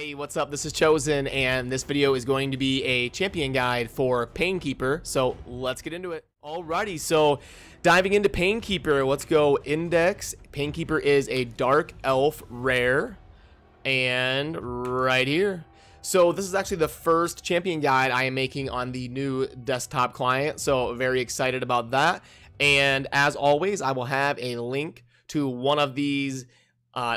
Hey, what's up? This is Chosen, and this video is going to be a champion guide for Painkeeper, so let's get into it. Alrighty, so diving into Painkeeper, let's go index. Painkeeper is a Dark Elf rare, and right here. So this is actually the first champion guide I am making on the new desktop client, so very excited about that. And as always, I will have a link to one of these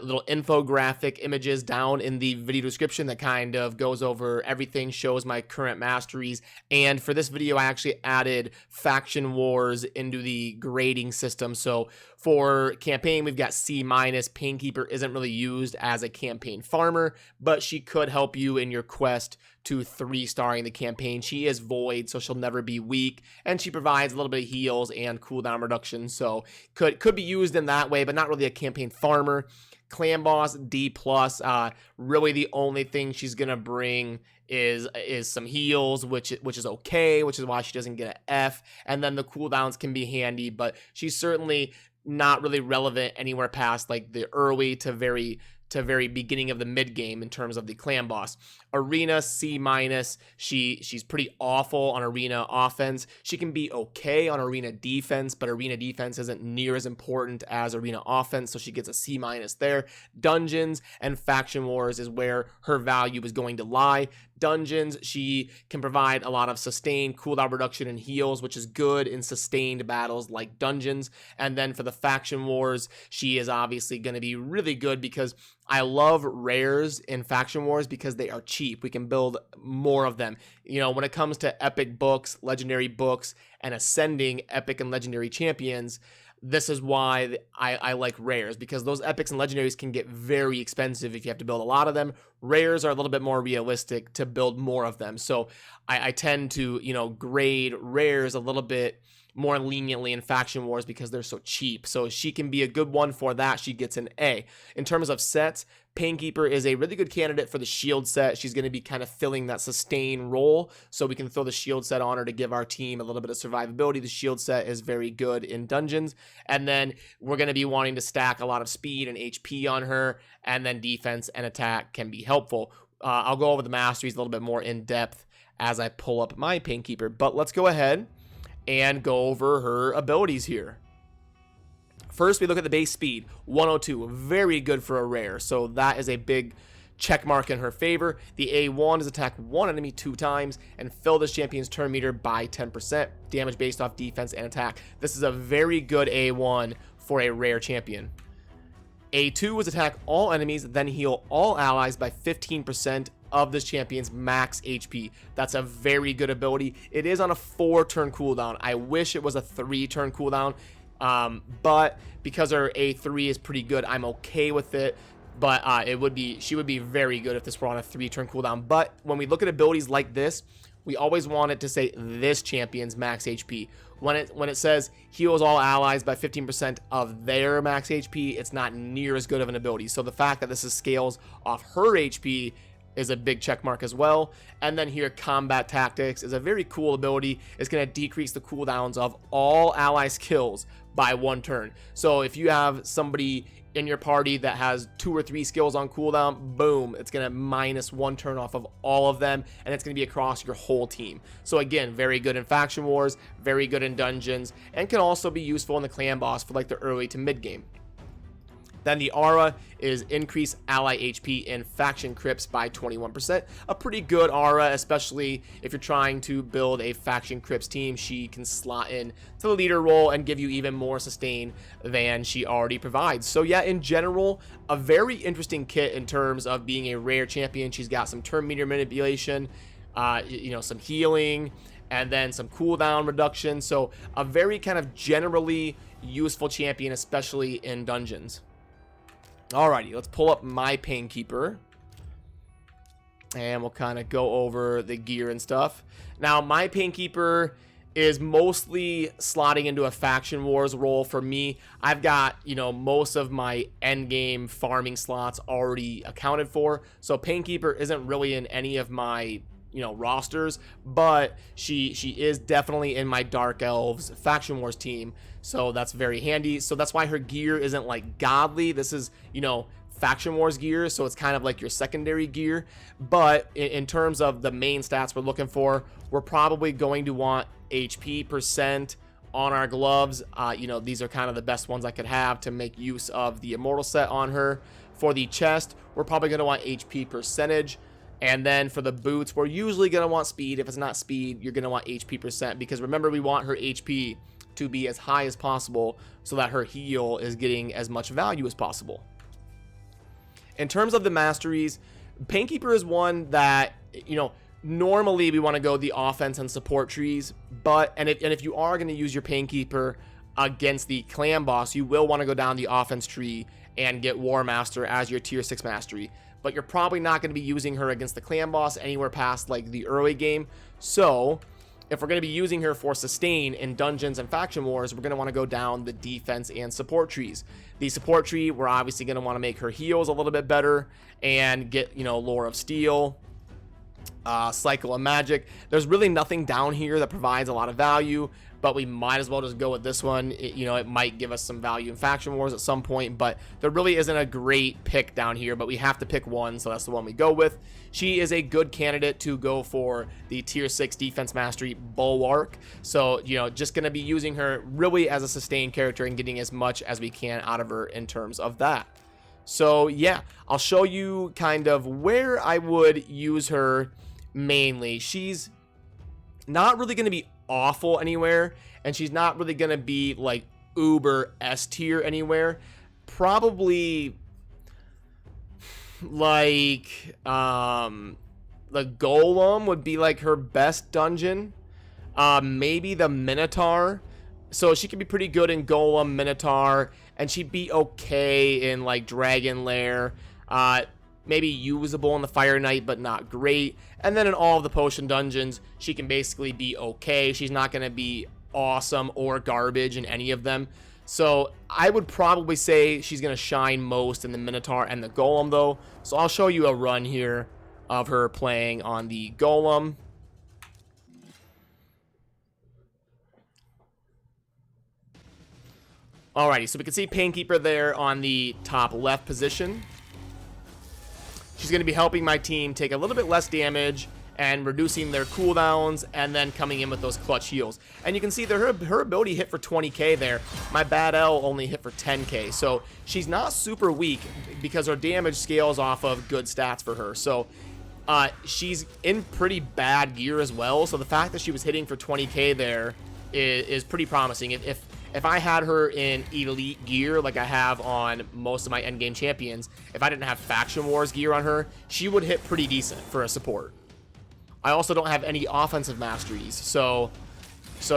little infographic images down in the video description that kind of goes over everything, shows my current masteries. And for this video, I actually added faction wars into the grading system. So for campaign, we've got C-. Painkeeper isn't really used as a campaign farmer, but she could help you in your quest to 3-starring the campaign. She is void, so she'll never be weak, and she provides a little bit of heals and cooldown reduction, so could be used in that way, but not really a campaign farmer. Clan boss D+, really the only thing she's gonna bring is some heals, which is okay, which is why she doesn't get an F, and then the cooldowns can be handy, but she's certainly not really relevant anywhere past like the early to very beginning of the mid game in terms of the clan boss. Arena C-. She's pretty awful on arena offense. She can be okay on arena defense, but arena defense isn't near as important as arena offense, so she gets a C- there. Dungeons and faction wars is where her value is going to lie. Dungeons, she can provide a lot of sustained cooldown reduction and heals, which is good in sustained battles like dungeons. And then for the faction wars, she is obviously going to be really good because I love rares in faction wars because they are cheap. We can build more of them. You know, when it comes to epic books, legendary books, and ascending epic and legendary champions, this is why I like rares, because those epics and legendaries can get very expensive if you have to build a lot of them. Rares are a little bit more realistic to build more of them. So I tend to, you know, grade rares a little bit more leniently in faction wars because they're so cheap. So she can be a good one for that. She gets an A. In terms of sets, Painkeeper is a really good candidate for the shield set. She's going to be kind of filling that sustain role, so we can throw the shield set on her to give our team a little bit of survivability. The shield set is very good in dungeons, and then we're going to be wanting to stack a lot of speed and HP on her, and then defense and attack can be helpful. I'll go over the masteries a little bit more in depth as I pull up my Painkeeper, but let's go ahead and go over her abilities here. First, we look at the base speed, 102, very good for a rare, so that is a big check mark in her favor. The A1 is attack one enemy 2 times and fill this champion's turn meter by 10%, damage based off defense and attack. This is a very good A1 for a rare champion. A2 is attack all enemies, then heal all allies by 15% of this champion's max HP. That's a very good ability. It is on a 4-turn cooldown. I wish it was a 3-turn cooldown, but because her A3 is pretty good, I'm okay with it. But she would be very good if this were on a 3-turn cooldown. But when we look at abilities like this, we always want it to say this champion's max HP. When it says heals all allies by 15% of their max HP, it's not near as good of an ability. So the fact that this is scales off her HP is a big check mark as well. And then here, combat tactics is a very cool ability. It's going to decrease the cooldowns of all ally skills by 1 turn. So if you have somebody in your party that has 2 or 3 skills on cooldown, boom, it's going to minus 1 turn off of all of them, and it's going to be across your whole team. So again, very good in faction wars, very good in dungeons, and can also be useful in the clan boss for like the early to mid game. Then the aura is increase ally HP in faction crypts by 21%. A pretty good aura, especially if you're trying to build a faction crypts team. She can slot in to the leader role and give you even more sustain than she already provides. So yeah, in general, a very interesting kit in terms of being a rare champion. She's got some turn meter manipulation, you know, some healing, and then some cooldown reduction. So a very kind of generally useful champion, especially in dungeons. Alrighty, let's pull up my Painkeeper, and we'll kind of go over the gear and stuff. Now, my Painkeeper is mostly slotting into a faction wars role for me. I've got, you know, most of my end game farming slots already accounted for, so Painkeeper isn't really in any of my, you know, rosters, but she is definitely in my Dark Elves Faction Wars team, so that's very handy. So that's why her gear isn't like godly. This is, you know, Faction Wars gear, so it's kind of like your secondary gear. But in terms of the main stats we're looking for, we're probably going to want HP percent on our gloves. You know, these are kind of the best ones I could have to make use of the Immortal set on her. For the chest, we're probably going to want HP percentage. And then for the boots, we're usually going to want speed. If it's not speed, you're going to want HP percent, because remember, we want her HP to be as high as possible so that her heal is getting as much value as possible. In terms of the masteries, Painkeeper is one that, you know, normally we want to go the offense and support trees, but if you are going to use your Painkeeper against the clan boss, you will want to go down the offense tree and get War Master as your tier 6 mastery. But you're probably not going to be using her against the clan boss anywhere past like the early game. So if we're going to be using her for sustain in dungeons and faction wars, we're going to want to go down the defense and support trees. The support tree, we're obviously going to want to make her heals a little bit better and get, you know, Lore of Steel, Cycle of Magic. There's really nothing down here that provides a lot of value, but we might as well just go with this one. You know, it might give us some value in faction wars at some point, but there really isn't a great pick down here, but we have to pick one, so that's the one we go with. She is a good candidate to go for the tier 6 defense mastery Bulwark. So, you know, just going to be using her really as a sustained character and getting as much as we can out of her in terms of that. So yeah, I'll show you kind of where I would use her mainly. She's not really going to be awful anywhere, and she's not really going to be like uber S tier anywhere. Probably like the Golem would be like her best dungeon. Maybe the Minotaur. So she could be pretty good in Golem, Minotaur, and she'd be okay in like Dragon Lair. Maybe usable in the Fire Knight, but not great. And then in all of the potion dungeons, she can basically be okay. She's not going to be awesome or garbage in any of them. So I would probably say she's going to shine most in the Minotaur and the Golem, though. So I'll show you a run here of her playing on the Golem. Alrighty, so we can see Painkeeper there on the top left position. She's going to be helping my team take a little bit less damage and reducing their cooldowns, and then coming in with those clutch heals. And you can see that her ability hit for 20k there. My Bad L only hit for 10k. So she's not super weak because her damage scales off of good stats for her. So she's in pretty bad gear as well. So the fact that she was hitting for 20k there is pretty promising. If I had her in elite gear like I have on most of my endgame champions, if I didn't have faction wars gear on her, she would hit pretty decent for a support. I also don't have any offensive masteries, so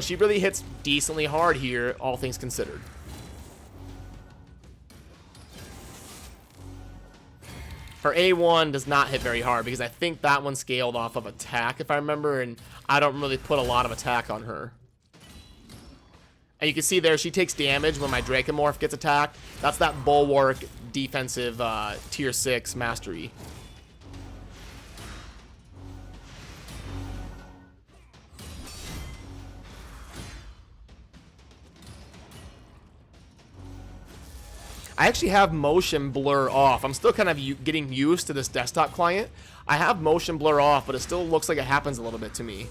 she really hits decently hard here, all things considered. Her A1 does not hit very hard because I think that one scaled off of attack, if I remember, and I don't really put a lot of attack on her. And you can see there, she takes damage when my Dracomorph gets attacked. That's that Bulwark defensive tier 6 mastery. I actually have motion blur off. I'm still kind of getting used to this desktop client. I have motion blur off, but it still looks like it happens a little bit to me.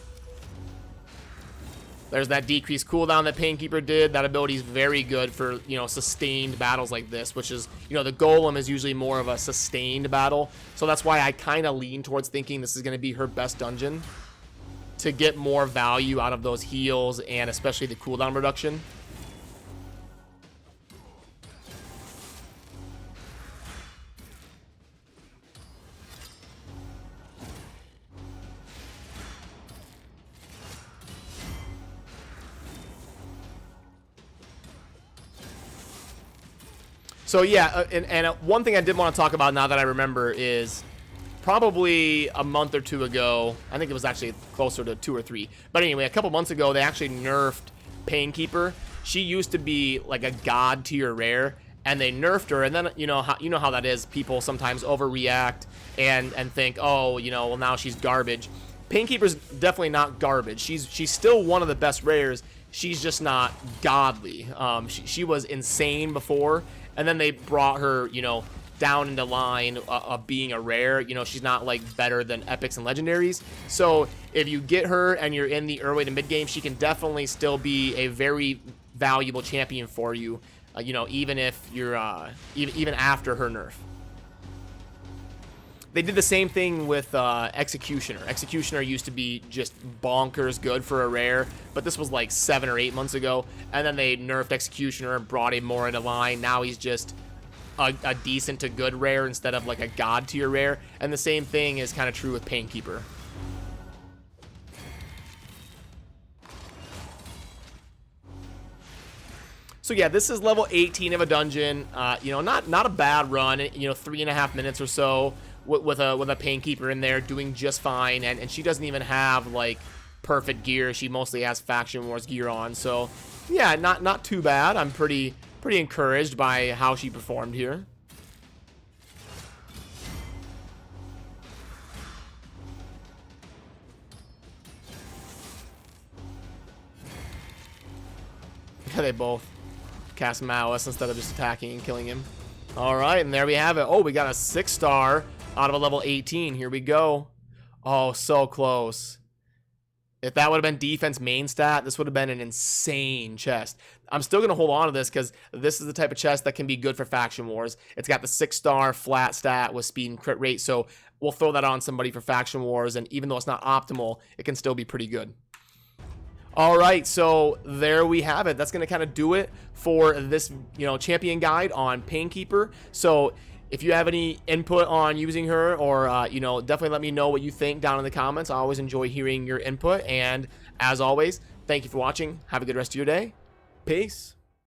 There's that decreased cooldown that Painkeeper did. That ability is very good for, you know, sustained battles like this, which is, you know, the Golem is usually more of a sustained battle. So that's why I kind of lean towards thinking this is going to be her best dungeon to get more value out of those heals and especially the cooldown reduction. So yeah, and one thing I did want to talk about now that I remember is probably a month or two ago, I think it was actually closer to 2 or 3, but anyway, a couple months ago, they actually nerfed Painkeeper. She used to be like a god tier rare, and they nerfed her, and then you know how that is. People sometimes overreact and think, oh, you know, well, now she's garbage. Painkeeper's definitely not garbage. She's still one of the best rares. She's just not godly. She was insane before, and then they brought her, you know, down in the line of being a rare. You know, she's not like better than epics and legendaries. So if you get her and you're in the early to mid game, she can definitely still be a very valuable champion for you. You know, even if you're even after her nerf. They did the same thing with Executioner. Executioner used to be just bonkers good for a rare, but this was like 7 or 8 months ago. And then they nerfed Executioner and brought him more into line. Now he's just a decent to good rare instead of like a god tier rare. And the same thing is kind of true with Painkeeper. So yeah, this is level 18 of a dungeon. You know, not a bad run. You know, 3.5 minutes or so with a Painkeeper in there doing just fine. And she doesn't even have like perfect gear. She mostly has Faction Wars gear on. So yeah, not too bad. I'm pretty encouraged by how she performed here. Yeah, they both cast Malice instead of just attacking and killing him. All right, and there we have it. Oh, we got a 6-star out of a level 18. Here we go. Oh, so close. If that would have been defense main stat, this would have been an insane chest. I'm still going to hold on to this because this is the type of chest that can be good for Faction Wars. It's got the 6-star flat stat with speed and crit rate, so we'll throw that on somebody for Faction Wars, and even though it's not optimal, it can still be pretty good. All right, so there we have it. That's going to kind of do it for this, you know, champion guide on Painkeeper. So if you have any input on using her, or you know, definitely let me know what you think down in the comments. I always enjoy hearing your input, and as always, thank you for watching. Have a good rest of your day. Peace.